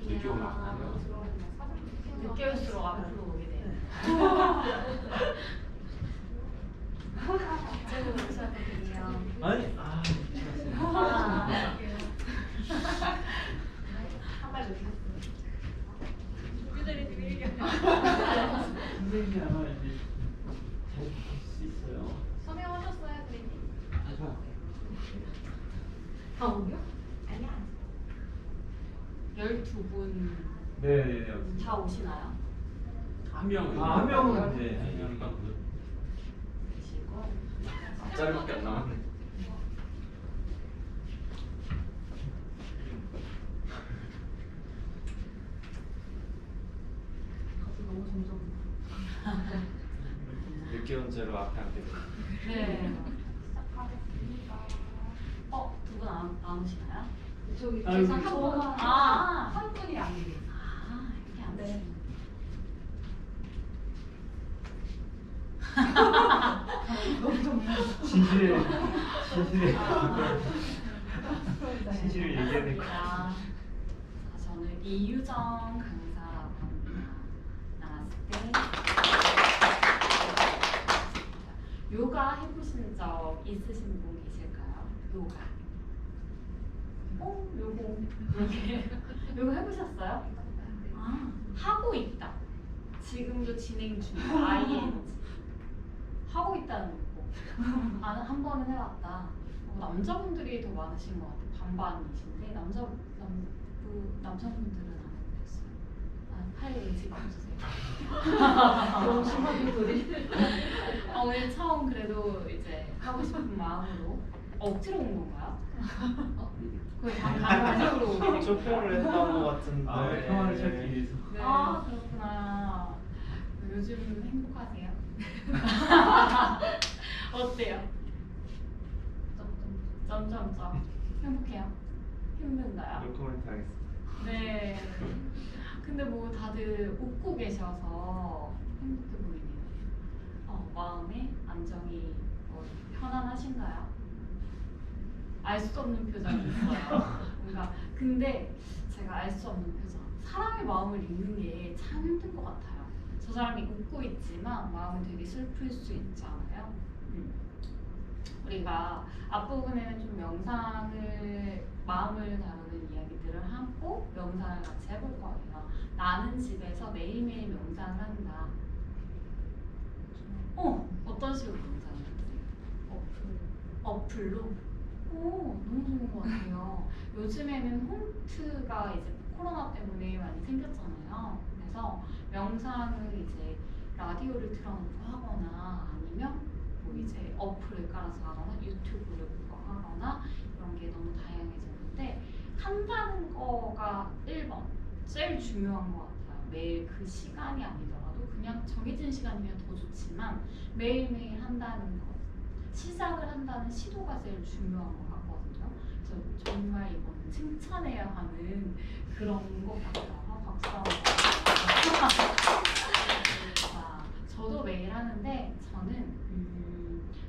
늦게 오면 안 돼요. 늦게 올수록 앞으로 오게 돼요. 이쪽으로 오셔도 돼요. 아니 한발 놓으셨어요. 선생님이 아마 이제 잘 보실 수 있어요. 서명하셨어요, 선생님? 하죠. 다 오요? 아니야. 12분 네네네. 다 오시나요? 한 명은 한 명은 이제 이제 그러니까 계시고. 앞자리밖에 안 남았네. 너무 점점. 늦게 온 죄로 앞에 안 되고. 네. 두 분 안 오시나요? 저기 아이고. 계산 한 번. 한 분이 안 계세요. 이렇게 안 네. 되시네. 진실을 얘기해야 자, 저는 이유정 강사라고 합니다. 나왔을 때 요가 해보신 적 있으신 분 계실까요? 요가. 요거 해보셨어요? 하고 있다. 지금도 진행 중이야. ING. 하고 있다는 거고. 나는 한 번은 해봤다. 남자분들이 더 많으신 것 같아요. 반반이신데 남성분들은 안 해보셨어요. 팔 의지 없으세요. 너무 심하게 소리. 오늘 처음 그래도 이제 하고 싶은 마음으로 억지로 온 건가요? 거의 반반식으로 오게 된 건가요? 쇼핑을 했던 것 같은데. 평화를 찾기 위해서. 네. 그렇구나. 요즘 행복하세요? 어때요? 점점점 행복해요? 힘든가요? 노코멘트 하겠습니다. 네. 근데 뭐 다들 웃고 계셔서 행복해 보이네요. 마음에 안정이 편안하신가요? 알 수 없는 표정이 있어요. 뭔가 근데 제가 알 수 없는 표정. 사람의 마음을 읽는 게 참 힘든 것 같아요. 저 사람이 웃고 있지만 마음은 되게 슬플 수 있잖아요. 우리가 앞부분에는 좀 명상을 마음을 다루는 이야기들을 하고 명상을 같이 해볼 거예요. 나는 집에서 매일매일 명상을 한다. 어떤 식으로 명상을 하세요? 어플로? 너무 좋은 것 같아요. 요즘에는 홈트가 이제 코로나 때문에 많이 생겼잖아요. 그래서 명상을 이제 라디오를 틀어놓고 하거나 아니면 뭐 이제 어플을 깔아서 하거나 유튜브를 보고 하거나 이런 게 너무 다양해졌는데 한다는 거가 1번 제일 중요한 것 같아요. 매일 그 시간이 아니더라도 그냥 정해진 시간이면 더 좋지만 매일매일 한다는 것 시작을 한다는 시도가 제일 중요한 것 같거든요. 그래서 정말 이거는 칭찬해야 하는 그런 것 같아요. 박수 한번. 자, 저도 매일 하는데 저는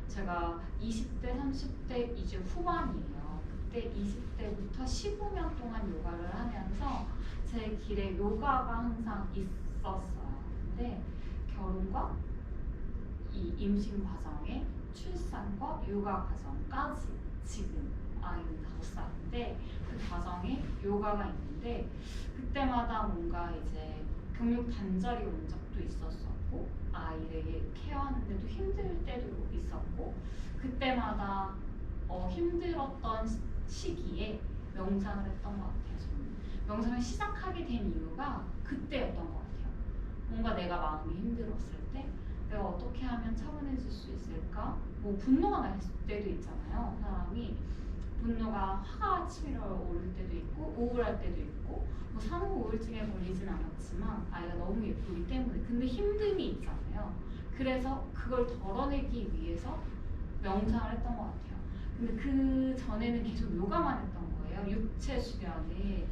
제가 20대, 30대 이제 후반이에요. 그때 20대부터 15년 동안 요가를 하면서 제 길에 요가가 항상 있었어요. 근데 결혼과 이 임신 과정에 출산과 요가 과정까지 지금 아이는 5살인데 그 과정에 요가가 있는데 그때마다 뭔가 이제 경력 단절이 온 적도 있었었고 아이를 케어하는데도 힘들 때도 있었고 그때마다 힘들었던 시기에 명상을 했던 것 같아요. 저는 명상을 시작하게 된 이유가 그때였던 것 같아요. 뭔가 내가 마음이 힘들었을 때 내가 어떻게 하면 차분해질 수 있을까? 뭐 분노가 날 때도 있잖아요. 사람이 분노가 화가 치밀어 오를 때도 있고 우울할 때도 있고 뭐 산후 우울증에 걸리진 않았지만 아이가 너무 예쁘기 때문에 근데 힘듦이 있잖아요. 그래서 그걸 덜어내기 위해서 명상을 했던 것 같아요. 근데 그 전에는 계속 요가만 했던 거예요. 육체 수련을.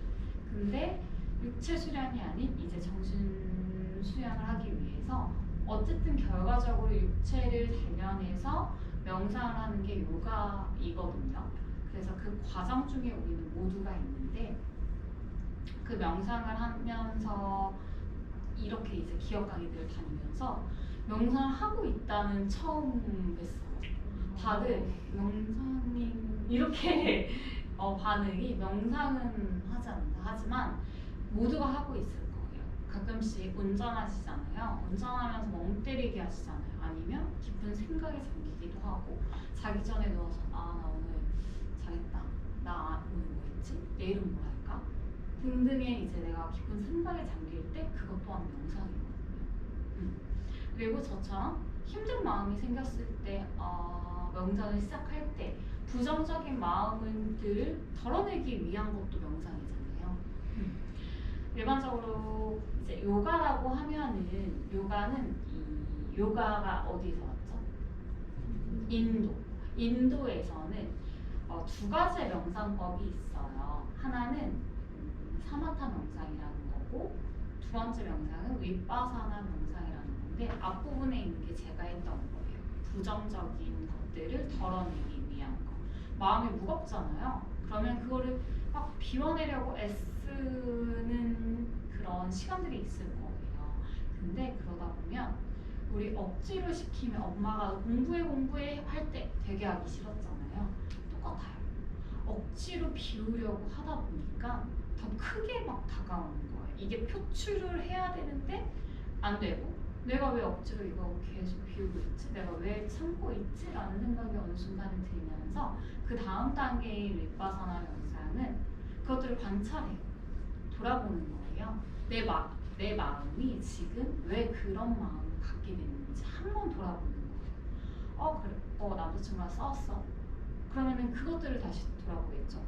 근데 육체 수련이 아닌 이제 정신 수련을 하기 위해서 어쨌든 결과적으로 육체를 대면해서 명상을 하는 게 요가이거든요. 그래서 그 과정 중에 우리는 모두가 있는데 그 명상을 하면서 이렇게 이제 기업 강의들을 다니면서 명상을 하고 있다는 처음 뵀어요. 다들 명상님 이렇게 반응이 명상은 하지 않는다 하지만 모두가 하고 있을 거예요. 가끔씩 운전하시잖아요. 운전하면서 멍 때리게 하시잖아요. 아니면 깊은 생각에 잠기기도 하고 자기 전에 누워서 아 나 오늘 잘했다. 나 오늘 뭐 했지? 내일은 뭐 할까? 등등의 이제 내가 깊은 생각에 잠길 때 그것 또한 명상이거든요. 그리고 저처럼 힘든 마음이 생겼을 때 명상을 시작할 때 부정적인 마음들을 덜어내기 위한 것도 명상이잖아요. 일반적으로 이제 요가라고 하면은 요가는 이 요가가 어디서 왔죠? 인도에서는 두 가지의 명상법이 있어요. 하나는 사마타 명상이라는 거고 두 번째 명상은 윗바사나 명상이라는 건데 앞부분에 있는 게 제가 했던 거예요. 부정적인 것들을 덜어내기 위한 거. 마음이 무겁잖아요. 그러면 그거를 막 비워내려고 애쓰는 그런 시간들이 있을 거예요. 근데 그러다 보면 우리 억지로 시키면 엄마가 공부해 할 때 되게 하기 싫었잖아요. 똑같아요. 억지로 비우려고 하다 보니까 더 크게 막 다가오는 거예요. 이게 표출을 해야 되는데 안 되고 내가 왜 억지로 이거 계속 비우고 있지? 내가 왜 참고 있지? 라는 생각이 어느 순간에 들면서 그 다음 단계의 윗바사나 명상은 그것들을 관찰해요. 돌아보는 거예요. 내 마음이 지금 왜 그런 마음을 갖게 됐는지 한번 돌아보는 거예요. 그래. 남자친구랑 싸웠어. 그러면은 그것들을 다시 돌아보겠죠.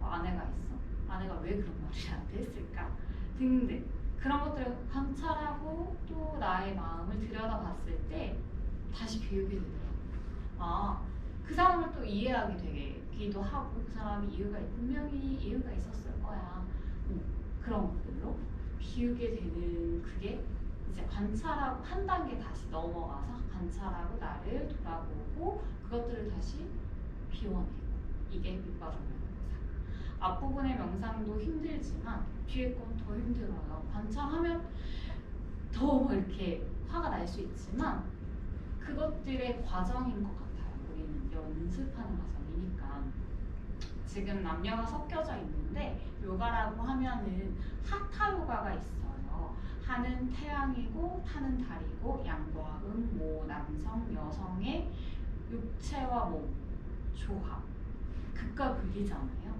아내가 있어. 아내가 왜 그런 말을 나한테 했을까? 등등. 그런 것들을 관찰하고 또 나의 마음을 들여다봤을 때 다시 비우게 되더라고요. 그 사람을 또 이해하게 되기도 하고 그 사람이 분명히 이유가 있었을 거야. 그런 것들로 비우게 되는 그게 이제 관찰하고 한 단계 다시 넘어가서 관찰하고 나를 돌아보고 그것들을 다시 비워내고 이게 윗바사나 명상. 앞부분의 명상도 힘들지만 뒤에 건 더 힘들어요. 관찰하면 더 이렇게 화가 날 수 있지만 그것들의 과정인 것 같아요. 우리는 연습하는 과정이니까. 지금 남녀가 섞여져 있는데 요가라고 하면은 하타 요가가 있어요. 하는 태양이고 타는 달이고 양과 음, 남성, 여성의 육체와 몸 조합. 극과 극이잖아요.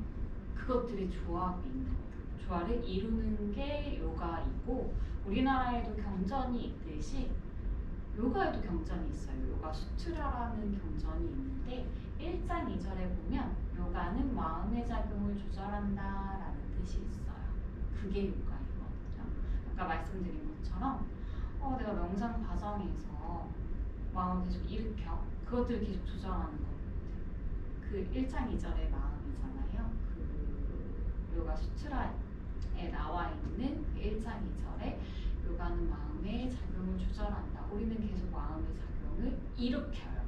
그것들이 조합인 거예요. 조화를 이루는 게 요가이고 우리나라에도 경전이 있듯이 요가에도 경전이 있어요. 요가 수트라라는 경전이 있는데 1장 2절에 보면 요가는 마음의 작용을 조절한다 라는 뜻이 있어요. 그게 요가이거든요. 아까 말씀드린 것처럼 내가 명상 과정에서 마음을 계속 일으켜 그것들을 계속 조절하는 것들 그 1장 2절의 마음이잖아요. 그 요가 수트라에 나와 있는 그 1장 2절에 요가는 마음의 작용을 조절한다. 우리는 계속 마음의 작용을 일으켜요.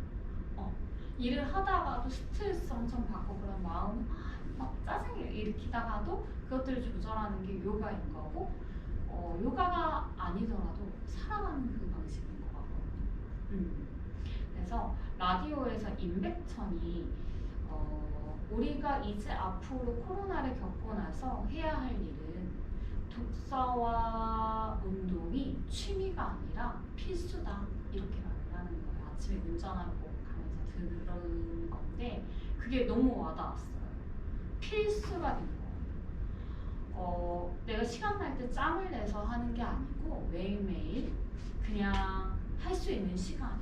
일을 하다가도 스트레스 엄청 받고 그런 마음 막 짜증을 일으키다가도 그것들을 조절하는 게 요가인 거고 요가가 아니더라도 살아가는 그 방식인 것 같거든요. 그래서 라디오에서 임백천이 우리가 이제 앞으로 코로나를 겪고 나서 해야 할 일은 독서와 운동이 취미가 아니라 필수다 이렇게 말을 하는 거예요. 아침에 운전하고 가면서 들은 건데 그게 너무 와닿았어요. 필수가 된 거예요. 내가 시간 날 때 짬을 내서 하는 게 아니고 매일매일 그냥 할 수 있는 시간에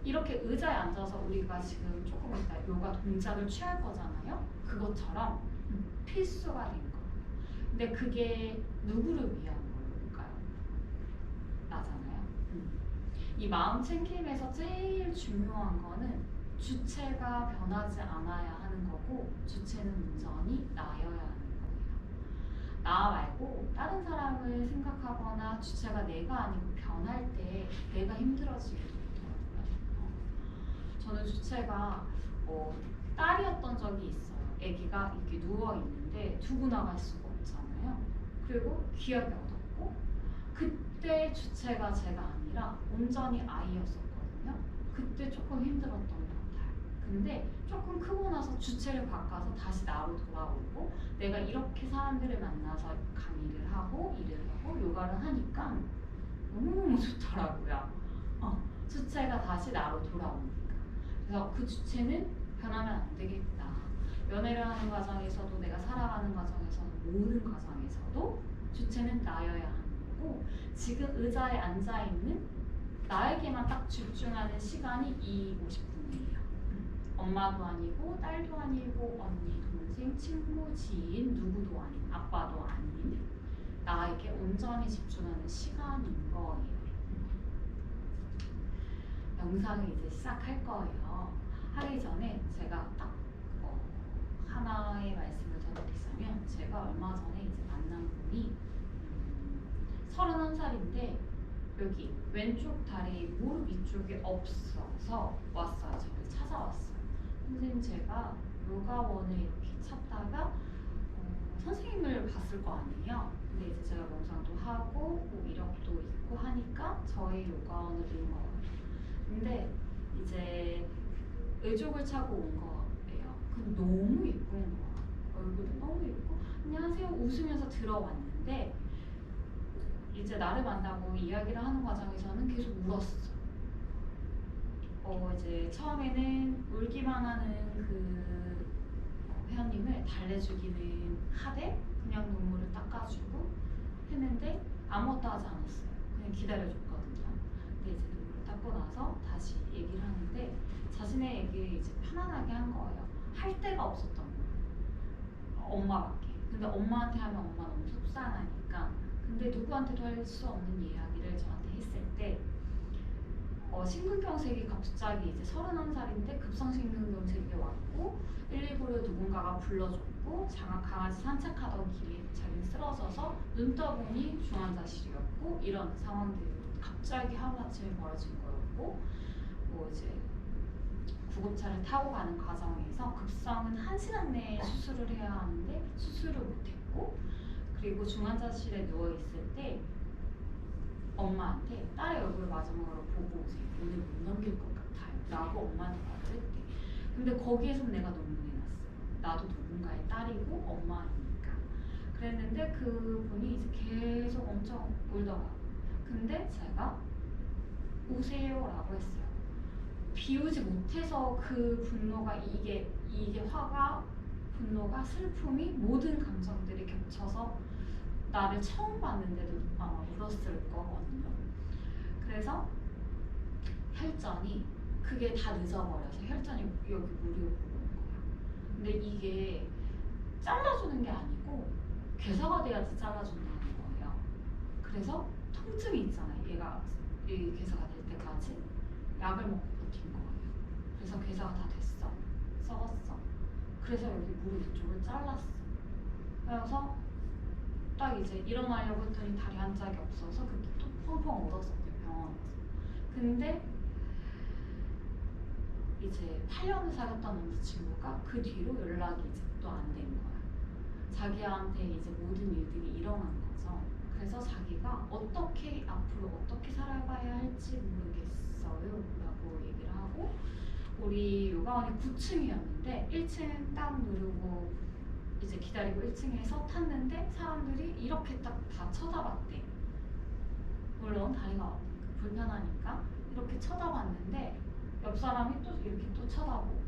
이렇게 의자에 앉아서 우리가 지금 조금 이따 요가 동작을 취할 거잖아요. 그것처럼 필수가 된 거예요. 근데 그게 누구를 위한 걸까요? 나잖아요. 이 마음 챙김에서 제일 중요한 거는 주체가 변하지 않아야 하는 거고 되는 운전이 나여야 하는 거예요. 나 말고 다른 사람을 생각하거나 주체가 내가 아니고 변할 때 내가 힘들어지게 되더라고요. 저는 주체가 딸이었던 적이 있어요. 아기가 이렇게 누워 있는데 두고 나갈 수가 없잖아요. 그리고 기억이 얻었고 그때 주체가 제가 아니라 온전히 아이였었거든요. 그때 조금 힘들었던 것 같아요. 근데 조금 크고 나서 주체를 바꿔서 다시 나로 돌아오고 내가 이렇게 사람들을 만나서 강의를 하고 일을 하고 요가를 하니까 너무너무 좋더라고요. 주체가 다시 나로 돌아오니까. 그래서 그 주체는 변하면 안 되겠다. 연애를 하는 과정에서도 내가 살아가는 과정에서도 모든 과정에서도 주체는 나여야 하는 거고 지금 의자에 앉아있는 나에게만 딱 집중하는 시간이 이 50분이에요. 엄마도 아니고 딸도 아니고 언니, 동생, 친구, 지인 누구도 아닌 아빠도 아닌 나에게 온전히 집중하는 시간인 거예요. 영상을 이제 시작할 거예요. 하기 전에 제가 딱 하나의 말씀을 더 드리자면 제가 얼마 전에 이제 만난 분이 31살인데 여기 왼쪽 다리 무릎 위쪽이 없어서 왔어요. 저를 찾아왔어요. 선생님 제가 요가원을 이렇게 찾다가 선생님을 봤을 거 아니에요. 근데 이제 제가 명상도 하고 뭐 이력도 있고 하니까 저희 요가원을 온 거예요. 근데 이제 의족을 차고 온 거예요. 근데 너무 예쁜 거야. 얼굴도 너무 예쁘고 안녕하세요 웃으면서 들어왔는데 이제 나를 만나고 이야기를 하는 과정에서는 계속 울었어. 이제 처음에는 울기만 하는 그 회원님을 달래주기는 하되 그냥 눈물을 닦아주고 했는데 아무것도 하지 않았어요. 그냥 기다려줬거든요. 근데 이제 눈물을 닦고 나서 다시 얘기를 하는데 자신의 얘기를 이제 편안하게 한 거예요. 할 데가 없었던 거예요. 엄마밖에. 근데 엄마한테 하면 엄마 너무 속상하니까. 근데 누구한테도 할 수 없는 이야기를 저한테 했을 때 심근경색이 갑자기 이제 31살인데 급성심근경색이 왔고 119를 누군가가 불러줬고 강아지 산책하던 길에 자기는 쓰러져서 눈 떠보니 중환자실이었고 이런 상황들이 갑자기 하루아침에 벌어진 거였고 뭐 이제 구급차를 타고 가는 과정에서 급성은 1시간 내에 수술을 해야 하는데 수술을 못했고 그리고 중환자실에 누워있을 때 엄마한테 딸의 얼굴 마지막으로 보고 오세요. 오늘 못 넘길 것 같아요. 라고 엄마한테 말을 했대. 근데 거기에서 내가 눈물이 났어요. 나도 누군가의 딸이고 엄마니까. 그랬는데 그분이 이제 계속 엄청 울더라고요. 근데 제가 우세요 라고 했어요. 비우지 못해서 그 분노가 이게 화가 분노가 슬픔이 모든 감정들이 겹쳐서 나를 처음 봤는데도 아마 울었을 거거든요. 그래서 혈전이 그게 다 늦어버려서 혈전이 여기 물이 오고 오는 거야. 근데 이게 잘라주는 게 아니고 괴사가 돼야지 잘라준다는 거예요. 그래서 통증이 있잖아요. 얘가 이 괴사가 될 때까지 약을 먹고 버틴 거예요. 그래서 괴사가 다 됐어. 썩었어. 그래서 여기 무릎 이쪽을 잘랐어. 그래서 딱 이제 일어나려고 했더니 다리 한 짝이 없어서 그때 또 펑펑 울었었대요. 병원에서. 근데 이제 8년을 사귀었던 남자친구가 그 뒤로 연락이 이제 또 안 된 거야. 자기한테 이제 모든 일들이 일어난 거죠. 그래서 자기가 어떻게 앞으로 어떻게 살아가야 할지 모르겠어요 라고 얘기를 하고 우리 요가원이 9층이었는데 1층 딱 누르고 이제 기다리고 1층에서 탔는데 사람들이 이렇게 딱 다 쳐다봤대. 물론 다리가 불편하니까 이렇게 쳐다봤는데 옆 사람이 또 이렇게 또 쳐다보고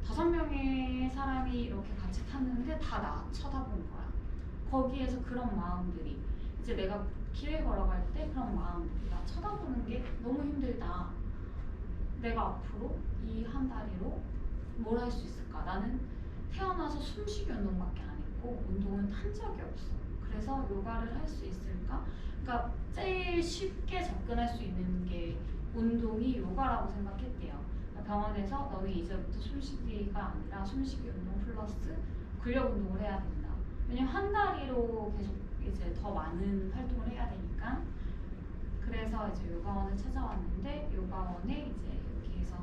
5명의 사람이 이렇게 같이 탔는데 다 나 쳐다본 거야. 거기에서 그런 마음들이 이제 내가 길을 걸어갈 때 그런 마음들이 나 쳐다보는 게 너무 힘들다. 내가 앞으로 이 한 다리로 뭘 할 수 있을까? 나는 태어나서 숨쉬기 운동밖에 안 했고 운동은 한 적이 없어. 그래서 요가를 할 수 있을까? 그러니까 제일 쉽게 접근할 수 있는 게 운동이 요가라고 생각했대요. 병원에서 너는 이제부터 숨쉬기가 아니라 숨쉬기 운동 플러스 근력 운동을 해야 된다. 왜냐면 한 다리로 계속 이제 더 많은 활동을 해야 되니까. 그래서 이제 요가원을 찾아왔는데 요가원에 이제 여기에서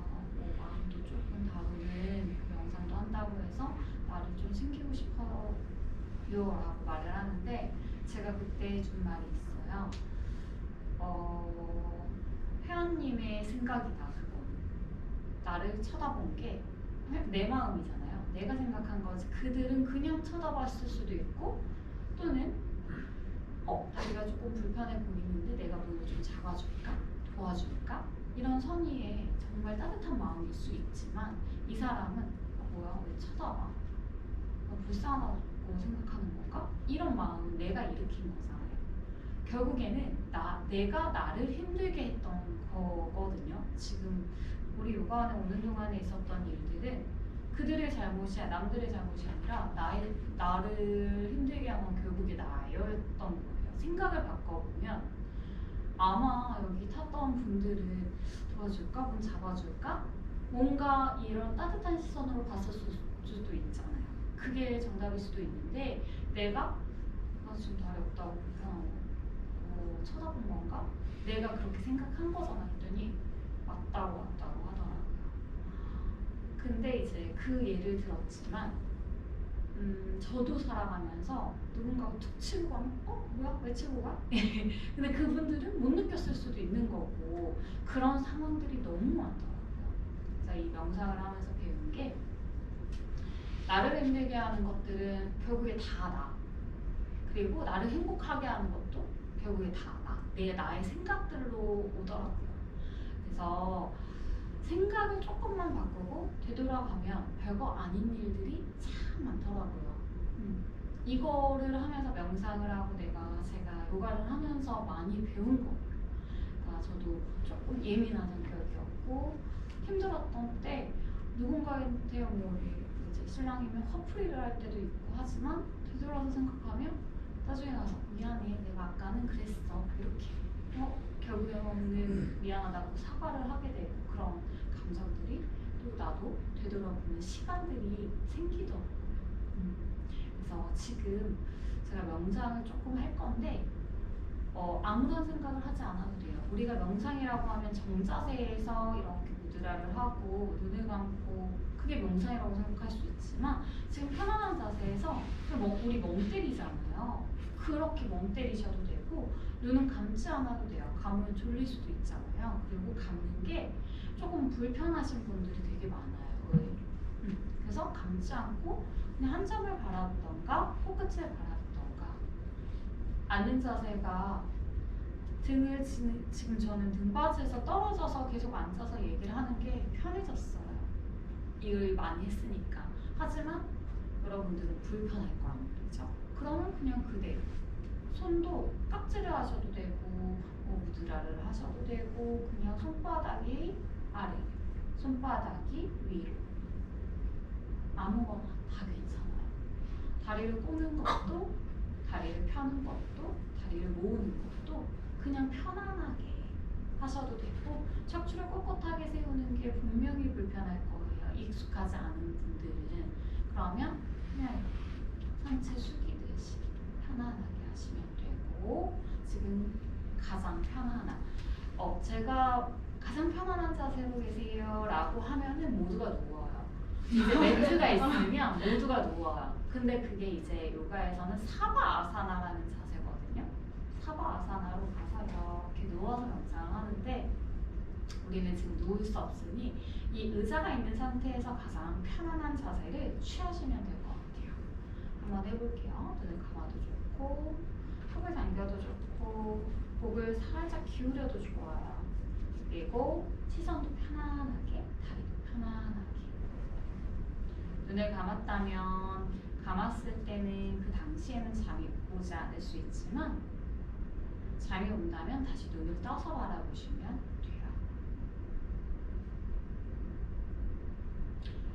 마음도 조금 다루는 영상도 한다고 해서 나를 좀 챙기고 싶어 라고 말을 하는데 제가 그때 준 말이 있어요. 회원님의 생각이다 그건. 나를 쳐다본 게 내 마음이잖아요. 내가 생각한 거지. 그들은 그냥 쳐다봤을 수도 있고 또는 다리가 조금 불편해 보이는데 내가 너를 좀 잡아줄까? 도와줄까? 이런 선의의 정말 따뜻한 마음일 수 있지만 이 사람은 뭐야 왜 쳐다봐? 불쌍하다고 생각하는 건가? 이런 마음은 내가 일으킨 거잖아요. 결국에는 내가 나를 힘들게 했던 거거든요. 지금 우리 요가원에 오는 동안에 있었던 일들은 그들의 잘못이 남들의 잘못이 아니라 나를 힘들게 한 건 결국에 나였던 거예요. 생각을 바꿔보면 아마 여기 탔던 분들은 도와줄까? 문 잡아줄까? 뭔가 이런 따뜻한 시선으로 봤을 수도 있잖아요. 그게 정답일 수도 있는데 내가 지금 다리 없다고 불편하고 쳐다본 건가? 내가 그렇게 생각한 거잖아 했더니 맞다고 하더라고요. 근데 이제 그 예를 들었지만 저도 살아가면서 누군가가 툭 치고 가면 뭐야? 왜 치고 가? 근데 그분들은 못 느꼈을 수도 있는 거고 그런 상황들이 너무 많더라고요. 그래서 이 명상을 하면서 배운 게 나를 힘들게 하는 것들은 결국에 다 나. 그리고 나를 행복하게 하는 것도 결국에 다 나. 나의 생각들로 오더라고요. 그래서 생각을 조금만 바꾸고 되돌아가면 별거 아닌 일들이 참 많더라고요. 이거를 하면서 명상을 하고 제가 요가를 하면서 많이 배운 거. 그러니까 저도 조금 예민한 성격이었고 힘들었던 때 누군가한테 뭐 이제 신랑이면 화풀이를 할 때도 있고 하지만 되돌아서 생각하면 나중에 가서 미안해 내가 아까는 그랬어 이렇게 결국에는 미안하다고 사과를 하게 되고 그런 감정들이 또 나도 되돌아보는 시간들이 생기더라고요. 그래서 지금 제가 명상을 조금 할 건데 아무런 생각을 하지 않아도 돼요. 우리가 명상이라고 하면 정자세에서 이렇게 무드라를 하고 눈을 감고 그게 명상이라고 생각할 수 있지만 지금 편안한 자세에서 우리 멍 때리잖아요. 그렇게 멍 때리셔도 되고 눈은 감지 않아도 돼요. 감으면 졸릴 수도 있잖아요. 그리고 감는 게 조금 불편하신 분들이 되게 많아요. 그래서 감지 않고 그냥 한 점을 바라보던가 코끝을 바라보던가 앉는 자세가 등을 지금 저는 등받이에서 떨어져서 계속 앉아서 얘기를 하는 게 편해졌어요. 일을 많이 했으니까. 하지만 여러분들은 불편할 거란 말이죠. 그러면 그냥 그대로 손도 깍지를 하셔도 되고 무드라를 하셔도 되고 그냥 손바닥이 아래 손바닥이 위로 아무거나 다 괜찮아요. 다리를 꼬는 것도 다리를 펴는 것도 다리를 모으는 것도 그냥 편안하게 하셔도 되고 척추를 꼿꼿하게 세우는 게 분명히 불편할 거예요. 익숙하지 않은 분들은. 그러면 그냥 상체 숙이듯이 편안하게 하시면 되고 지금 가장 편안한 제가 가장 편안한 자세로 계세요 라고 하면은 모두가 누워요. 이제 매트가 있으면 모두가 누워요. 근데 그게 이제 요가에서는 사바아사나라는 자세거든요. 사바아사나로 가서 이렇게 누워서 명상을 하는데 우리는 지금 누울 수 없으니 이 의자가 있는 상태에서 가장 편안한 자세를 취하시면 될 것 같아요. 한번 해볼게요. 눈을 감아도 좋고 턱을 당겨도 좋고 목을 살짝 기울여도 좋아요. 그리고 시선도 편안하게 다리도 편안하게 눈을 감았다면 감았을 때는 그 당시에는 잠이 오지 않을 수 있지만 잠이 온다면 다시 눈을 떠서 바라보시면 돼요.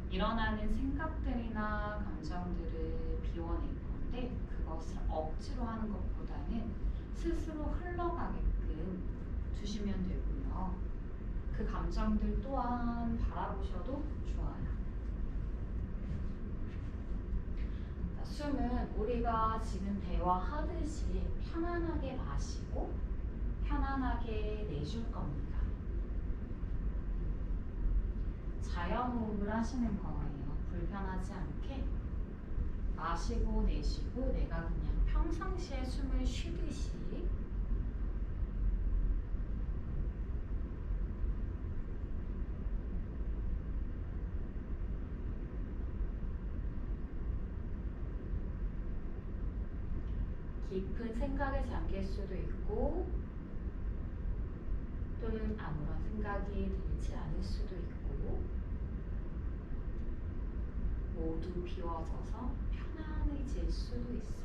일어나는 생각들이나 감정들을 비워낼 건데 그것을 억지로 하는 것보다는 스스로 흘러가게끔 두시면 되고요. 그 감정들 또한 바라보셔도 좋아요. 숨은 우리가 지금 대화하듯이 편안하게 마시고 편안하게 내쉴 겁니다. 자연호흡을 하시는 거예요. 불편하지 않게 마시고 내쉬고 내가 그냥 평상시에 숨을 쉬듯이 깊은 생각에 잠길 수도 있고 또는 아무런 생각이 들지 않을 수도 있고 모두 비워져서 편안해질 수도 있어요.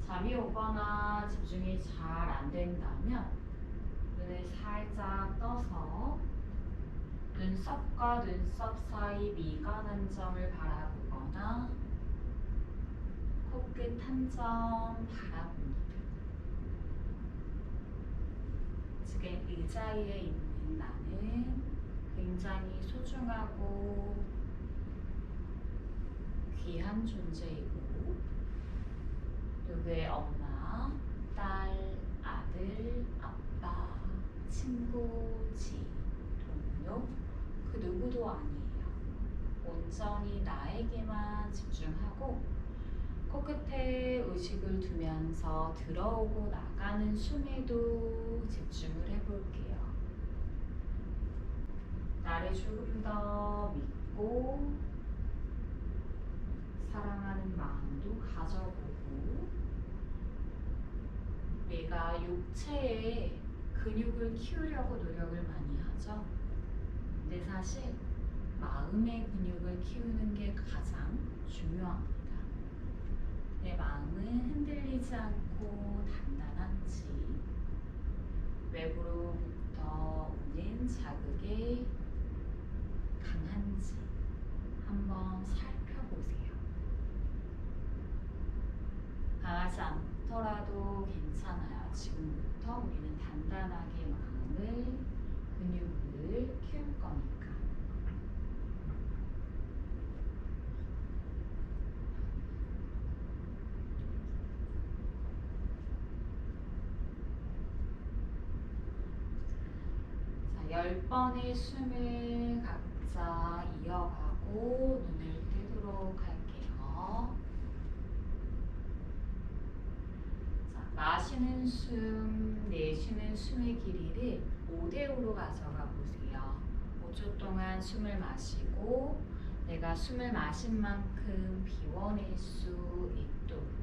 잠이 오거나 집중이 잘 안 된다면 눈을 살짝 떠서 눈썹과 눈썹 사이 미간 한 점을 바라보거나 코끝 한 점 바라봅니다. 지금 의자에 있는 나는 굉장히 소중하고 귀한 존재이고 누구의 엄마, 딸, 아들, 아빠, 친구, 지, 동료 그 누구도 아니에요. 온전히 나에게만 집중하고 코끝에 의식을 두면서 들어오고 나가는 숨에도 집중을 해볼게요. 나를 조금 더 믿고 사랑하는 마음도 가져보고 내가 육체에 근육을 키우려고 노력을 많이 하죠. 근데 사실 마음의 근육을 키우는 게 가장 중요합니다. 내 마음은 흔들리지 않고 단단한지 외부로부터 오는 자극에 강한지 한번 살펴보세요. 강하지 않더라도 괜찮아요. 지금부터 우리는 단단하게 마음을, 근육을 키울 거니까. 자, 10번의 숨을 각자 이어가고 눈을 뜨도록 할게요. 마시는 숨, 내쉬는 숨의 길이를 5대5로 가져가 보세요. 5초 동안 숨을 마시고 내가 숨을 마신 만큼 비워낼 수 있도록.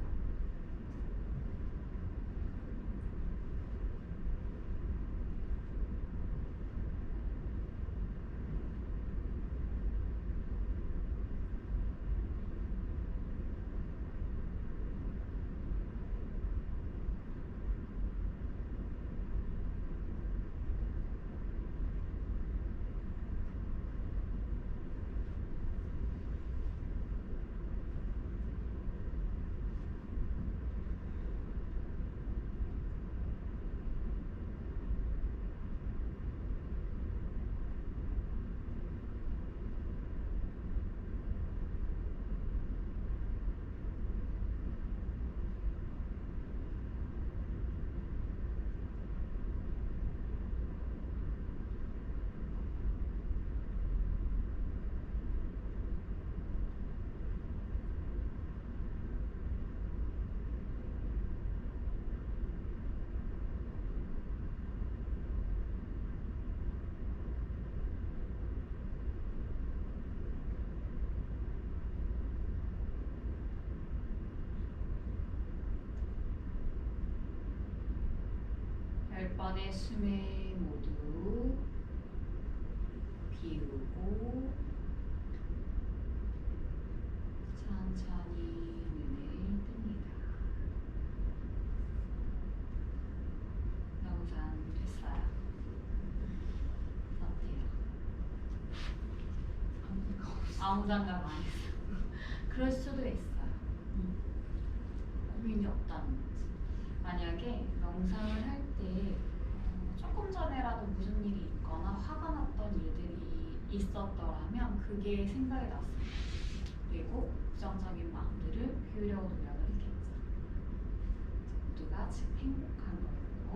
열 번의 숨을 모두 비우고 천천히 눈을 뜹니다. 명상 됐어요. 어때요? 아무 생각 안 했어. 그럴 수도 있어요. 고민이 없다는 거지. 만약에 명상을 할 때 조금 전에라도 무슨 일이 있거나 화가 났던 일들이 있었더라면 그게 생각이 났습니다. 그리고 부정적인 마음들을 비우려고 노력을 했겠죠. 모두가 지금 행복한 거예요.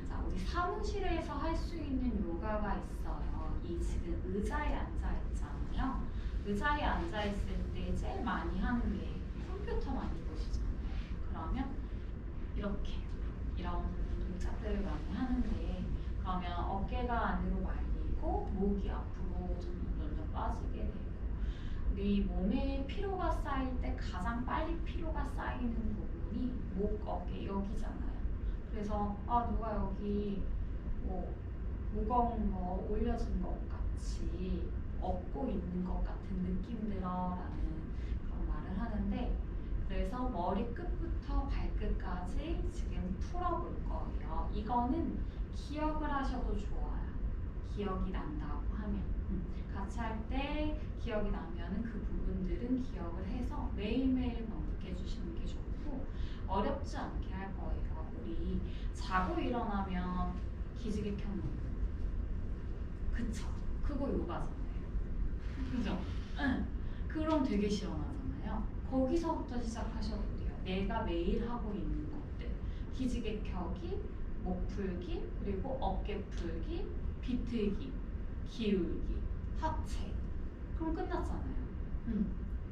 자, 우리 사무실에서 할 수 있는 요가가 있어요. 이 지금 의자에 앉아 있잖아요. 의자에 앉아 있을 때 제일 많이 하는 게 컴퓨터 많이 보시잖아요. 그러면 이렇게 이런 동작들을 많이 하는데 그러면 어깨가 안으로 말리고 목이 앞으로 점점 빠지게 되고 우리 몸에 피로가 쌓일 때 가장 빨리 피로가 쌓이는 부분이 목, 어깨 여기잖아요. 그래서 누가 여기 뭐 무거운 거 올려진 것 같이 업고 있는 것 같은 느낌 들어라는 그런 말을 하는데 그래서 머리 끝부터 발끝까지 지금 풀어볼 거예요. 이거는 기억을 하셔도 좋아요. 기억이 난다고 하면 같이 할 때 기억이 나면은 그 부분들은 기억을 해서 매일매일 반복해 주시는 게 좋고 어렵지 않게 할 거예요. 우리 자고 일어나면 기지개 켜놓는 그쵸? 그거 요가잖아요. 그죠? 응. 그럼 되게 시원하잖아요. 거기서부터 시작하셔도 돼요. 내가 매일 하고 있는 것들 기지개 켜기, 목 풀기, 그리고 어깨 풀기, 비틀기, 기울기, 하체 그럼 끝났잖아요.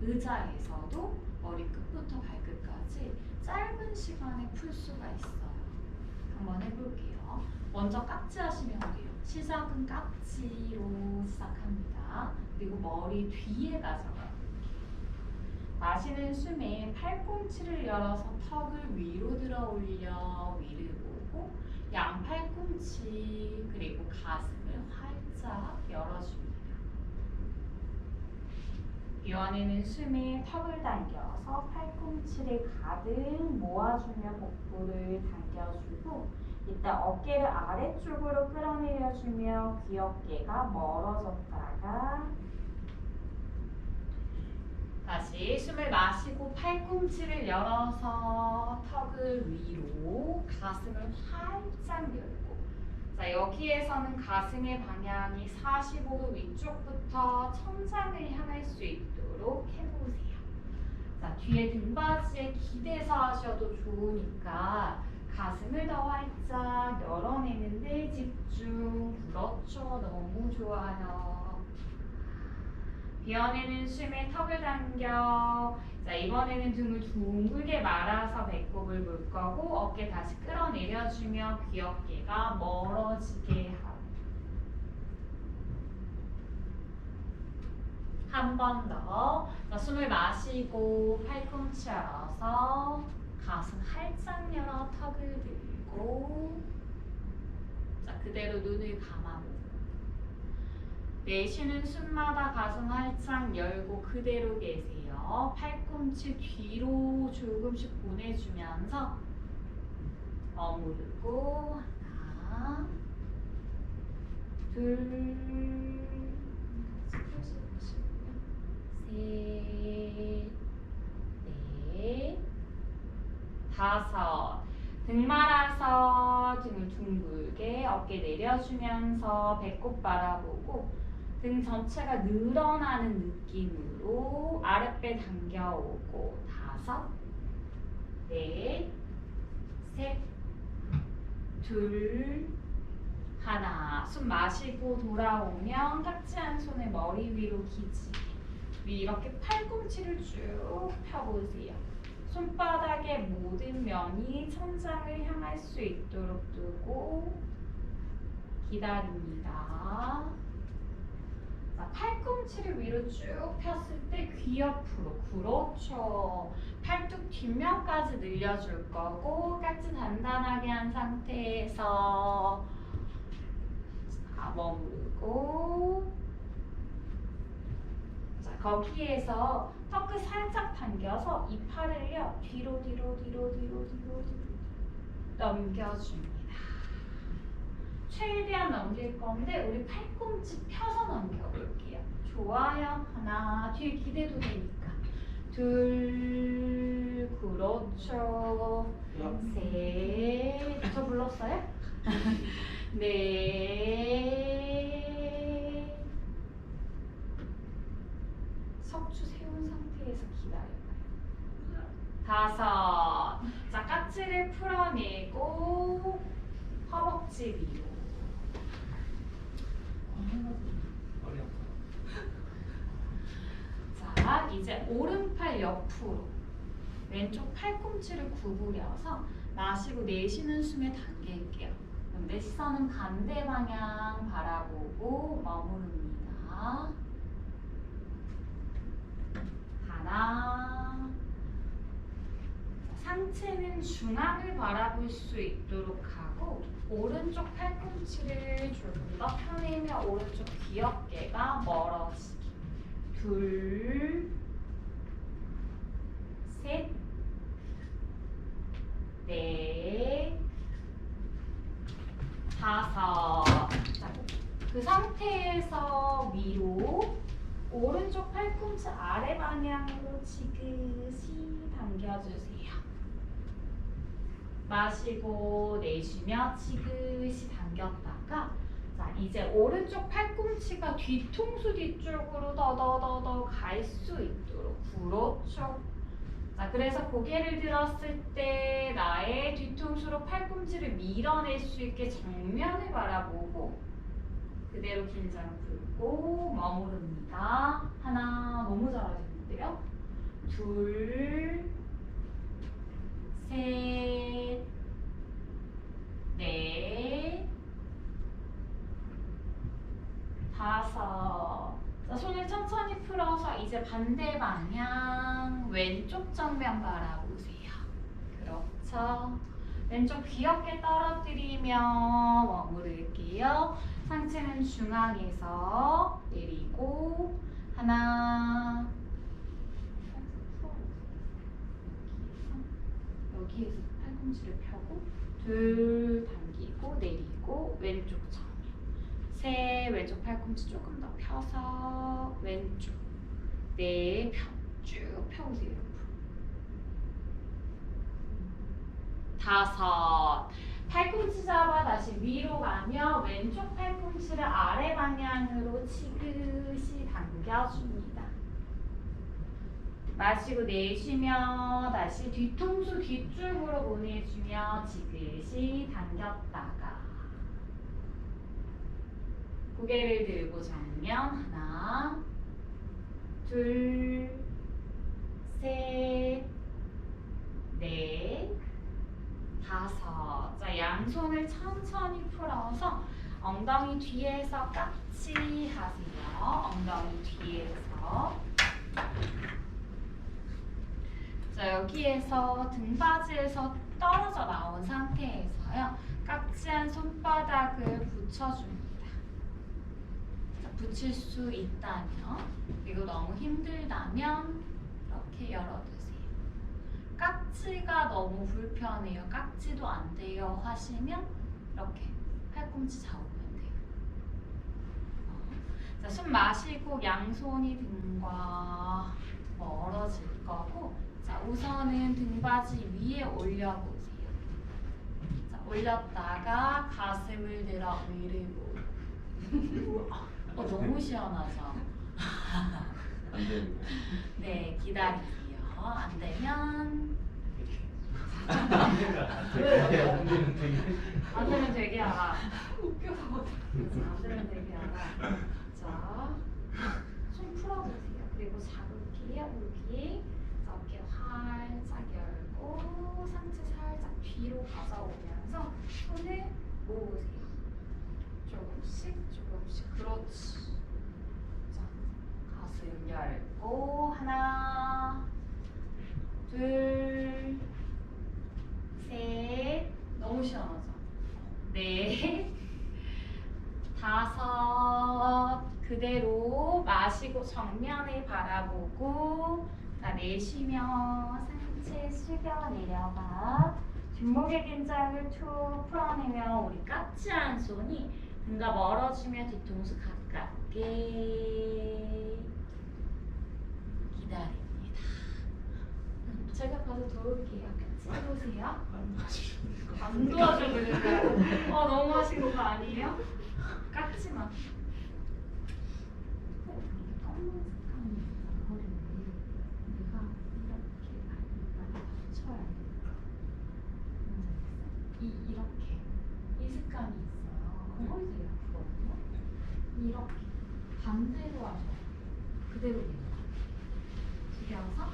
의자에서도 머리 끝부터 발끝까지 짧은 시간에 풀 수가 있어요. 한번 해볼게요. 먼저 깍지 하시면 돼요. 시작은 깍지로 시작합니다. 그리고 머리 뒤에 가져가요. 마시는 숨에 팔꿈치를 열어서 턱을 위로 들어 올려 위를 보고 양 팔꿈치 그리고 가슴을 활짝 열어줍니다. 이번에는 숨에 턱을 당겨서 팔꿈치를 가득 모아주며 복부를 당겨주고 이때 어깨를 아래쪽으로 끌어내려주며 귀 어깨가 멀어졌다가 다시 숨을 마시고 팔꿈치를 열어서 턱을 위로 가슴을 활짝 열고 자 여기에서는 가슴의 방향이 45도 위쪽부터 천장을 향할 수 있도록 해보세요. 자 뒤에 등받이에 기대서 하셔도 좋으니까 가슴을 더 활짝 열어내는데 집중. 그렇죠. 너무 좋아요. 비어내는 숨에 턱을 당겨. 자 이번에는 등을 둥글게 말아서 배꼽을 물 거고 어깨 다시 끌어내려주며 귀 어깨가 멀어지게 하고 한 번 더. 자 숨을 마시고 팔꿈치 열어서 가슴 활짝 열어 턱을 들고 자 그대로 눈을 감아보고 내쉬는 숨마다 가슴 활짝 열고 그대로 계세요. 팔꿈치 뒤로 조금씩 보내주면서 머무르고 하나 둘 셋 넷 다섯 등 말아서 등을 둥글게 어깨 내려주면서 배꼽 바라보고 등 전체가 늘어나는 느낌으로 아랫배 당겨오고 다섯 넷 셋 둘 하나 숨 마시고 돌아오면 탁지 한 손에 머리 위로 기지개 이렇게 팔꿈치를 쭉 펴보세요. 손바닥의 모든 면이 천장을 향할 수 있도록 두고 기다립니다. 자, 팔꿈치를 위로 쭉 폈을 때 귀 옆으로 그렇죠. 팔뚝 뒷면까지 늘려줄 거고 깍지 단단하게 한 상태에서 자, 머무르고 자, 거기에서 턱을 살짝 당겨서 이 팔을요 뒤로 넘겨줍니다. 최대한 넘길 건데 우리 팔꿈치 펴서 넘겨볼게요. 좋아요. 하나 뒤에 기대도 되니까 둘 그렇죠. 셋 저 불렀어요? 넷 척추 세운 상태에서 기다려봐요. 5. 자, 깍지를 풀어내고 허벅지 위로. 머리 아파. 자, 이제 오른팔 옆으로 왼쪽 팔꿈치를 구부려서 마시고 내쉬는 숨에 당길게요. 그럼 내 시선은 반대 방향 바라보고 머무릅니다. 하나. 상체는 중앙을 바라볼 수 있도록 하고 오른쪽 팔꿈치를 조금 더 펴내며 오른쪽 귀어깨가 멀어지기. 2, 3, 4, 5. 자, 그 상태에서 위로 오른쪽 팔꿈치 아래 방향으로 지그시 당겨주세요. 마시고 내쉬며 지그시 당겼다가 자, 이제 오른쪽 팔꿈치가 뒤통수 뒤쪽으로 더더더더 갈 수 있도록 그렇죠. 자, 그래서 고개를 들었을 때 나의 뒤통수로 팔꿈치를 밀어낼 수 있게 정면을 바라보고 그대로 긴장 풀고 머무릅니다. 하나, 너무 잘하시는데요. 2, 3, 4, 5. 자, 손을 천천히 풀어서 이제 반대 방향 왼쪽 정면 바라보세요. 그렇죠. 왼쪽 귀엽게 떨어뜨리며 머무를게요. 상체는 중앙에서 내리고 하나. 여기에서 팔꿈치를 펴고 2 당기고 내리고 왼쪽 정면. 3 왼쪽 팔꿈치 조금 더 펴서 왼쪽. 4 쭉 펴보세요. 5 팔꿈치 잡아 다시 위로 가며 왼쪽 팔꿈치를 아래 방향으로 지그시 당겨줍니다. 마시고 내쉬며 다시 뒤통수 뒤쪽으로 보내주며 지그시 당겼다가 고개를 들고 정면 하나, 둘, 셋, 넷, 5. 자, 양손을 천천히 풀어서 엉덩이 뒤에서 깍지 하세요. 엉덩이 뒤에서. 자, 여기에서 등받이에서 떨어져 나온 상태에서요. 깍지한 손바닥을 붙여줍니다. 자, 붙일 수 있다면, 그리고 너무 힘들다면 이렇게 열어두세요. 깍지가 너무 불편해요. 깍지도 안 돼요 하시면 이렇게 팔꿈치 잡으면 돼요. 자, 숨 마시고 양손이 등과 멀어질 거고 자, 우선은 등받이 위에 올려보세요. 자, 올렸다가 가슴을 들어 위를 보고 너무 시원하죠? 안 되는 거. 네, 기다리세요. 안 되면 안 되면 되게. 안 되면 되게 하라. 웃겨서 안 되면 되게 하라. 자, 손 풀어보세요. 그리고 잡을게요. 여기 어깨 활짝 열고 상체 살짝 뒤로 가져오면서 손을 모으세요. 조금씩 조금씩. 그렇지. 자, 가슴 열고 하나, 둘, 셋. 너무 시원하죠? 넷, 5. 그대로 마시고 정면을 바라보고 자, 내쉬며 상체 숙여 내려가 뒷목의 긴장을 툭 풀어내며 우리 깍지한 손이 등과 멀어지며 뒤통수 가깝게 기다립니다. 제가 가서 도울게요. 같이 해보세요. 안 도와주고 너무 하신 거 아니에요? 깍지만. 검은 색깔이 있거든요. 내가 이렇게 이렇게 반대로 하셔요. 그대로 숙여서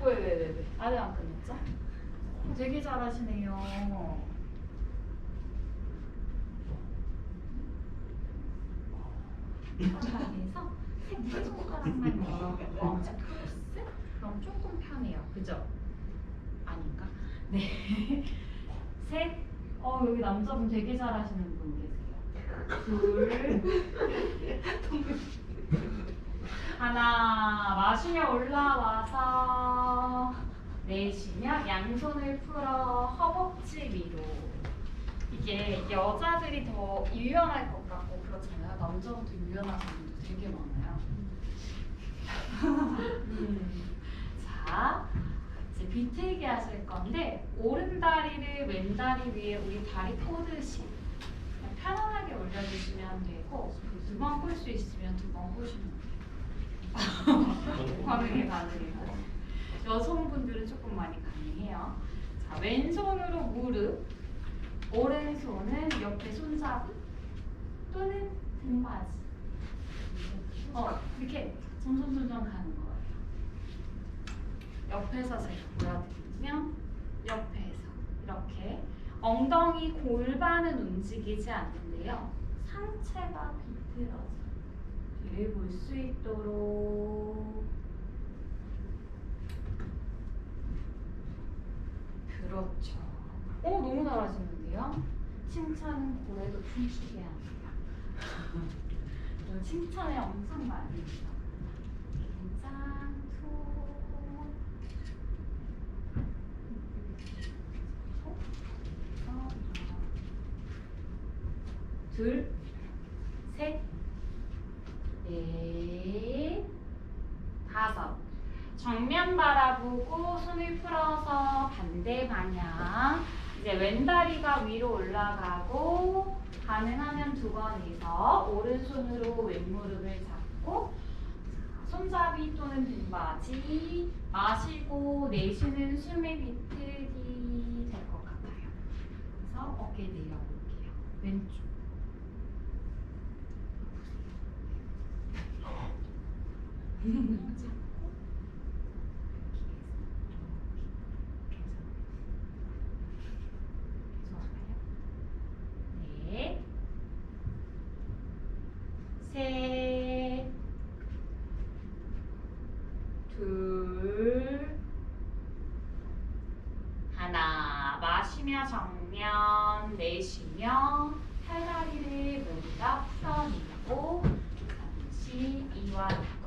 왜? 아직 안 끝났죠? 되게 잘하시네요. 그래서 세 손가락만 열어보고 크로스? 그럼 조금 편해요. 그죠? 아닌가? 네. 셋. 여기 남자분 되게 잘하시는 분 계세요. 둘. 하나. 마시며 올라와서 내쉬며 양손을 풀어 허벅지 위로. 이게 여자들이 더 유연할 것 같고 그렇잖아요. 남자분도 유연하신 분도 되게 많아요. 자, 이제 비틀기 하실 건데 오른 다리를 왼 다리 위에 우리 다리 뻗듯이 그냥 편안하게 올려주시면 되고 두 번 볼 수 있으면 두 번 보시면 돼요. 가능해요. 여성분들은 조금 많이 가능해요. 자, 왼손으로 무릎, 오른손은 옆에 손잡이 또는 등받이. 이렇게 점점점점 가는 거예요. 옆에서 제가 보여드리면 옆에서 이렇게 엉덩이 골반은 움직이지 않는데요. 상체가 비틀어서 뒤를 볼 수 있도록. 그렇죠. 너무 잘하시는데요. 칭찬은 고래도 춤추게 합니다. 칭찬에 엄청 많이 해요. 긴장, 둘, 셋, 넷, 다섯. 정면 바라보고 손을 풀어서 반대 방향. 이제 왼다리가 위로 올라가고 가능하면 두 번에서 오른손으로 왼무릎을 잡고 손잡이 또는 등받이 마시고 내쉬는 숨의 비틀기 될 것 같아요. 그래서 어깨 내려볼게요. 왼쪽. 넷, 셋, 둘, 하나. 마시며 정면, 내쉬며 팔다리를 모두 다 풀어내고 잠시 이완하고.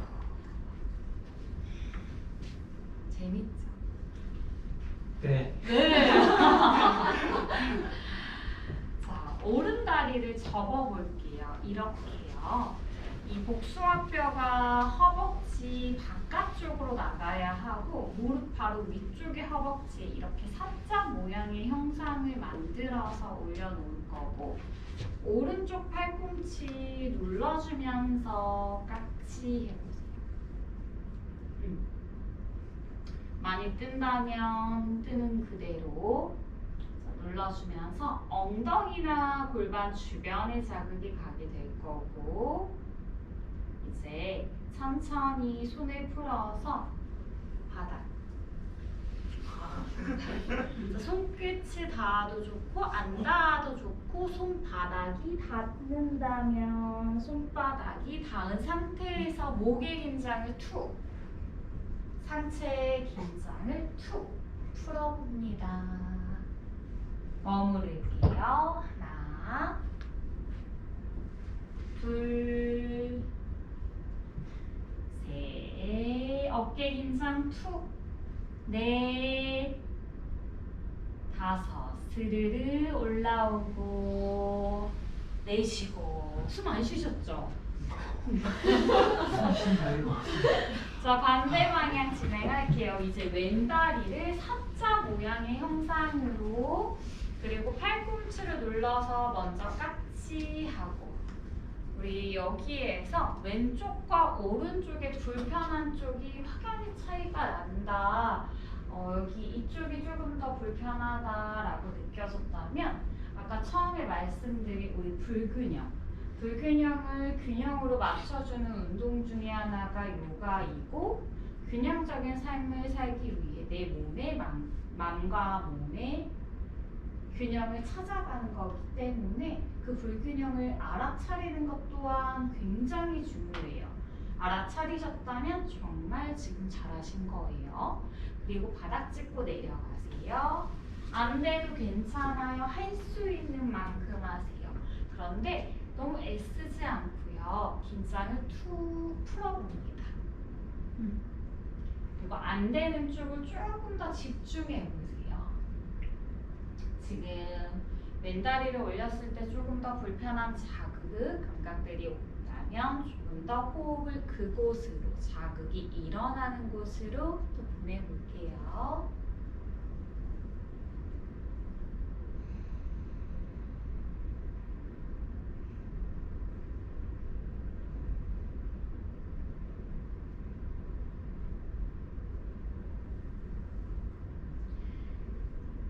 재밌죠? 네. 오른 다리를 접어볼게요. 이렇게요. 이 복숭아뼈가 허벅지 바깥쪽으로 나가야 하고 무릎 바로 위쪽의 허벅지에 이렇게 사자 모양의 형상을 만들어서 올려놓을 거고 오른쪽 팔꿈치 눌러주면서 같이 해보세요. 많이 뜬다면 뜨는 그대로 눌러주면서 엉덩이나 골반 주변에 자극이 가게 될 거고 이제 천천히 손을 풀어서 바닥 손끝이 닿아도 좋고 안 닿아도 좋고 손바닥이 닿는다면 손바닥이 닿은 상태에서 목의 긴장을 툭 상체의 긴장을 툭 풀어봅니다. 머무를게요. 하나, 둘, 셋, 어깨 긴장 툭, 넷, 다섯, 스르르 올라오고 내쉬고. 숨 안 쉬셨죠? 자, 반대 방향 진행할게요. 이제 왼다리를 사자 모양의 형상으로 그리고 팔꿈치를 눌러서 먼저 까치 하고 우리 여기에서 왼쪽과 오른쪽의 불편한 쪽이 확연히 차이가 난다. 여기 이쪽이 조금 더 불편하다라고 느껴졌다면 아까 처음에 말씀드린 우리 불균형. 불균형을 균형으로 맞춰주는 운동 중에 하나가 요가이고 균형적인 삶을 살기 위해 내 몸의 마음과 몸의 균형을 찾아가는 거기 때문에 그 불균형을 알아차리는 것 또한 굉장히 중요해요. 알아차리셨다면 정말 지금 잘하신 거예요. 그리고 바닥 짚고 내려가세요. 안 돼도 괜찮아요. 할 수 있는 만큼 하세요. 그런데 너무 애쓰지 않고요. 긴장을 툭 풀어봅니다. 그리고 안 되는 쪽을 조금 더 집중해 보세요. 지금 왼다리를 올렸을 때 조금 더 불편한 자극, 감각들이 온다면 조금 더 호흡을 그곳으로, 자극이 일어나는 곳으로 또 보내볼게요.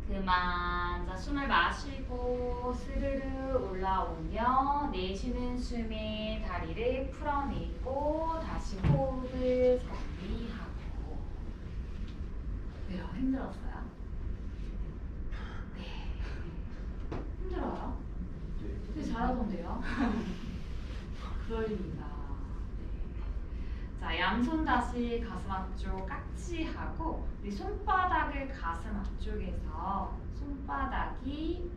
그만. 자, 숨을 마시고 스르르 올라오며 내쉬는 숨에 다리를 풀어내고 다시 호흡을 정리하고. 왜요? 힘들었어요? 네. 힘들어요? 되게 잘하던데요? 그럴리가. 자, 양손 다시 가슴 앞쪽 깍지하고 우리 손바닥을 가슴 앞쪽에서 손바닥이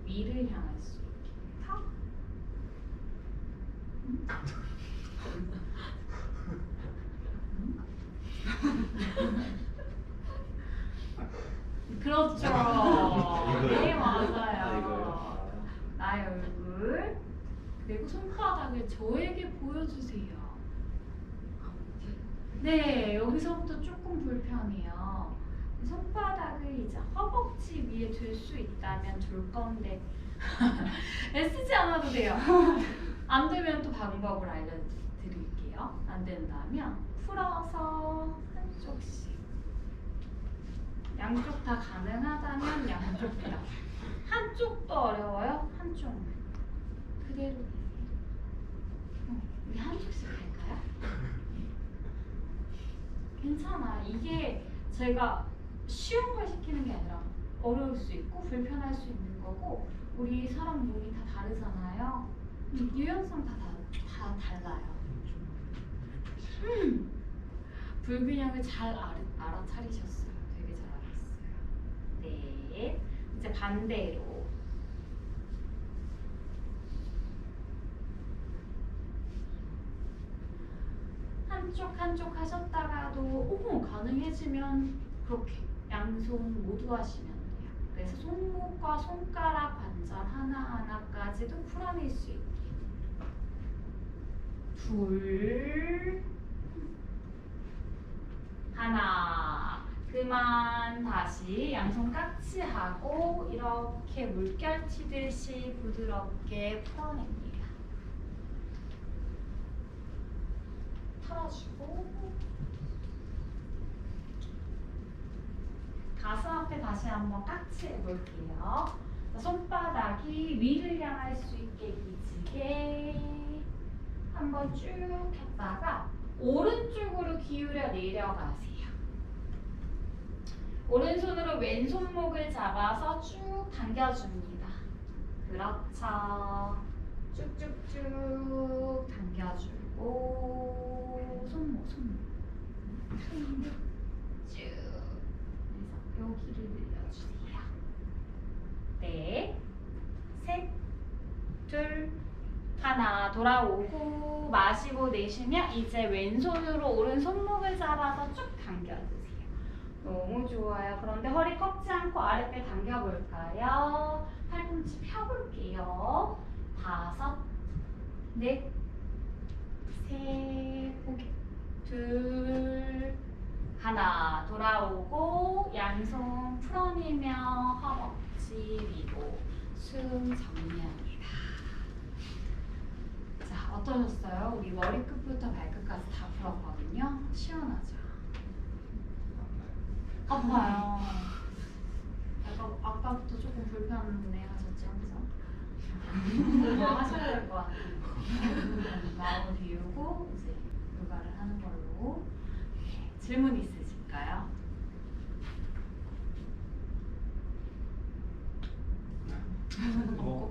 위를 향할 수 있게 턱. 그렇죠. 네, 맞아요. 나의 얼굴. 그리고 손바닥을 저에게 보여주세요. 네, 여기서부터 조금 불편해요. 손바닥을 이제 허벅지 위에 둘 수 있다면 둘 건데 애쓰지 않아도 돼요. 안 되면 또 방법을 알려드릴게요. 안 된다면 풀어서 한쪽씩. 양쪽 다 가능하다면 양쪽 다. 한쪽도 어려워요? 한쪽만. 그대로. 우리 한쪽씩 할까요? 괜찮아. 이게 제가 쉬운 걸 시키는 게 아니라 어려울 수 있고 불편할 수 있는 거고 우리 사람 몸이 다 다르잖아요. 유연성 다 달라요. 불균형을 잘 알아차리셨어요. 되게 잘하셨어요. 네. 이제 반대로. 한쪽 하셨다가도 가능해지면 그렇게 양손 모두 하시면 돼요. 그래서 손목과 손가락 관절 하나하나까지도 풀어낼 수 있게. 둘, 하나. 그만. 다시 양손 깍지하고 이렇게 물결 튀듯이 부드럽게 풀어냅니다. 털어주고 가슴 앞에 다시 한번 깍지해 볼게요. 손바닥이 위를 향할 수 있게 기지개 한번 쭉 했다가 오른쪽으로 기울여 내려가세요. 오른손으로 왼손목을 잡아서 쭉 당겨줍니다. 그렇죠. 쭉쭉쭉 당겨주고 손목 쭉 그래서 여기를 늘려주세요. 네, 셋, 둘, 하나. 돌아오고 마시고 내쉬면 이제 왼손으로 오른 손목을 잡아서 쭉 당겨주세요. 너무 좋아요. 그런데 허리 꺾지 않고 아랫배 당겨볼까요? 팔꿈치 펴볼게요. 다섯, 넷, 셋, 고개, 둘, 하나. 돌아오고 양손 풀어내며 허벅지 위로 숨 정리합니다. 자, 어떠셨어요? 우리 머리끝부터 발끝까지 다 풀었거든요. 시원하죠? 아파요. 약간 아까부터 조금 불편해하셨죠, 그죠? 뭐 하셔야 될 것 같아요. 마음을 비우고 이제 요가를 하는 걸로. 네, 질문 있으실까요?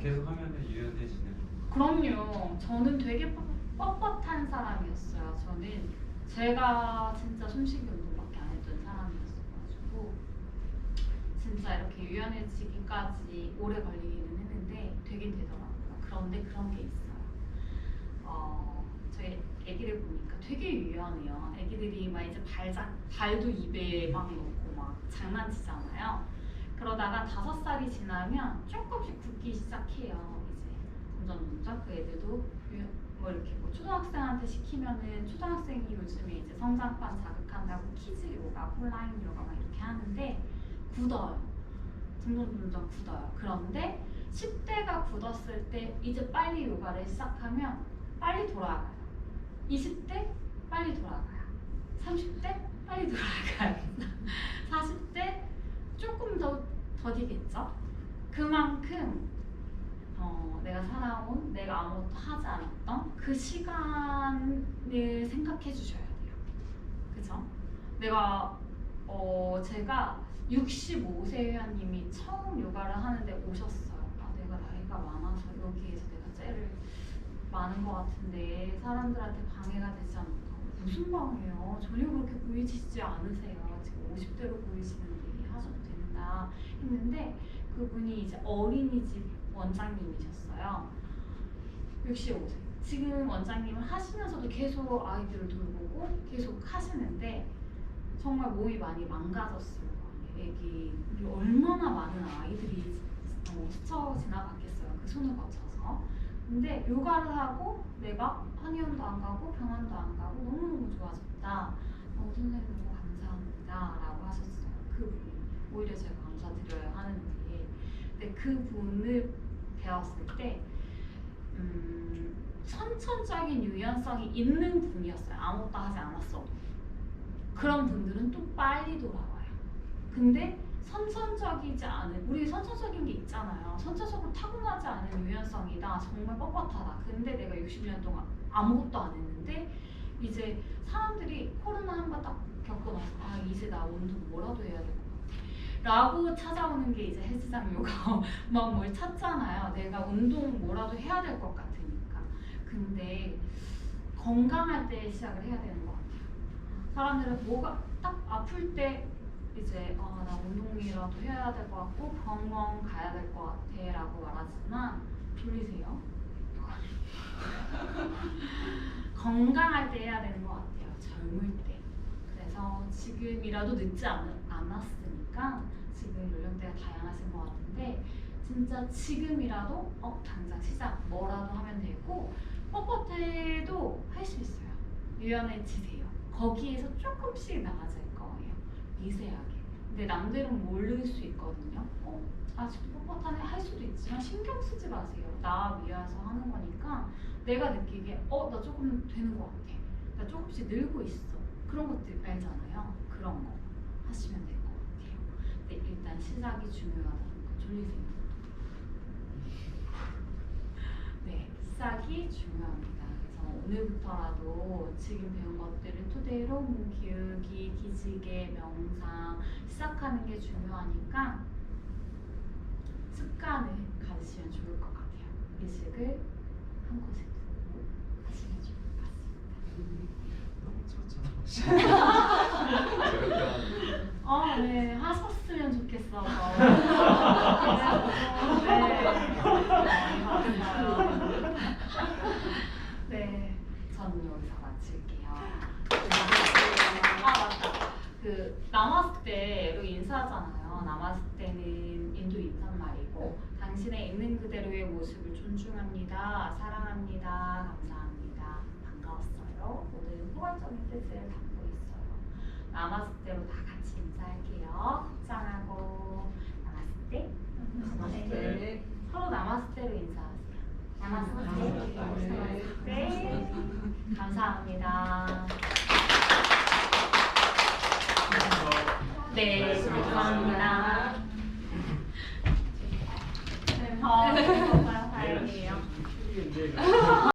계속 하면 유연해지는. 그럼요. 저는 되게 뻣뻣한 사람이었어요. 저는 제가 진짜 숨쉬기 운동밖에 안 했던 사람이었어가지고 진짜 이렇게 유연해지기까지 오래 걸리기는 했는데 되긴 되더라고요. 그런데 그런 게 있어요. 저희 애기들 보니까 되게 유연해요. 애기들이 막 이제 발도 입에 막 넣고 막 장난치잖아요. 그러다가 5살이 지나면 조금씩 붓기 시작해요. 이제 점점 그 애들도 뭐 이렇게 뭐 초등학생한테 시키면은 초등학생이 요즘에 이제 성장판 자극한다고 키즈 요가, 플라잉 요가 막 이렇게 하는데 굳어요. 점점 굳어요. 그런데 10대가 굳었을 때 이제 빨리 요가를 시작하면 빨리 돌아가요. 20대 빨리 돌아가요. 30대 빨리 돌아가요. 40대 조금 더 더디겠죠? 그만큼 내가 살아온, 내가 아무것도 하지 않았던 그 시간을 생각해 주셔야 돼요. 그죠? 제가 65세 회원님이 처음 요가를 하는데 오셨어요. 내가 나이가 많아서 여기에서 내가 제일 많은 것 같은데 사람들한테 방해가 되지 않을까? 무슨 방해요? 전혀 그렇게 보이시지 않으세요. 지금 50대로 보이시는데 하셔도 된다 했는데 그분이 이제 어린이집 원장님이셨어요. 65세. 지금 원장님을 하시면서도 계속 아이들을 돌보고 계속 하시는데 정말 몸이 많이 망가졌어요. 애기 얼마나 많은 아이들이 스쳐 지나갔겠어요. 그 손을 거쳐서. 근데 요가를 하고 내가 한의원도 안 가고 병원도 안 가고 너무너무 좋아졌다. 선생님 너무 감사합니다 라고 하셨어요. 그분이. 오히려 제가 감사드려야 하는데 근데 그분을 배웠을 때 선천적인 유연성이 있는 분이었어요. 아무것도 하지 않았어. 그런 분들은 또 빨리 돌아와요. 근데 선천적이지 않은, 우리 선천적인 게 있잖아요. 선천적으로 타고나지 않은 유연성이다. 정말 뻣뻣하다. 근데 내가 60년 동안 아무것도 안 했는데 이제 사람들이 코로나 한 번 딱 겪고 나서 이제 나 운동 뭐라도 해야 될 것 같아 라고 찾아오는 게 이제 헬스장 요가 막 뭘 찾잖아요. 내가 운동 뭐라도 해야 될 것 같으니까. 근데 건강할 때 시작을 해야 되는 것 같아요. 사람들은 뭐가 딱 아플 때 이제 나 운동이라도 해야 될 것 같고 병원 가야 될 것 같아 라고 말하지만 졸리세요? 건강할 때 해야 되는 것 같아요. 젊을 때. 그래서 지금이라도 늦지 않았으니까 지금 연령대가 다양하신 것 같은데 진짜 지금이라도 당장 시작 뭐라도 하면 되고 뻣뻣해도 할 수 있어요. 유연해지세요. 거기에서 조금씩 나아질 거예요. 미세하게. 근데 남들은 모를 수 있거든요. 아직도 뻣뻣하네 할 수도 있지만 신경 쓰지 마세요. 나 위해서 하는 거니까 내가 느끼기에 나 조금 되는 것 같아. 나 조금씩 늘고 있어. 그런 것들 알잖아요. 그런 거 하시면 될 것 같아요. 근데 일단 시작이 중요하다는 거 졸리세요? 네, 시작이 중요합니다. 그래서 오늘부터라도 지금 배운 것들을 토대로 몸 기울기, 기지개, 명상 시작하는 게 중요하니까 습관을 가지시면 좋을 것 같아요. 의식을 한 곳에 두고 하시면 좋을 것 같습니다. 너무 좋잖아. 네, 하셨으면 좋겠어서. 네, 저는 여기서 마칠게요. 맞다. 나마스테로 인사하잖아요. 나마스테는 인도 인사말이고 당신의 있는 그대로의 모습을 존중합니다. 사랑합니다. 감사합니다. 반가웠어요. 모든 포괄적인 뜻을 담고 있어요. 나마스테로 다 같이 인사할게요. 합장하고 나마스테. 나마스테. 서로 나마스테로 인사하세요. 나마스테. 나마스테. 감사합니다. 네, 감사합니다. 재밌었어요. 다행이에요. 킬리인데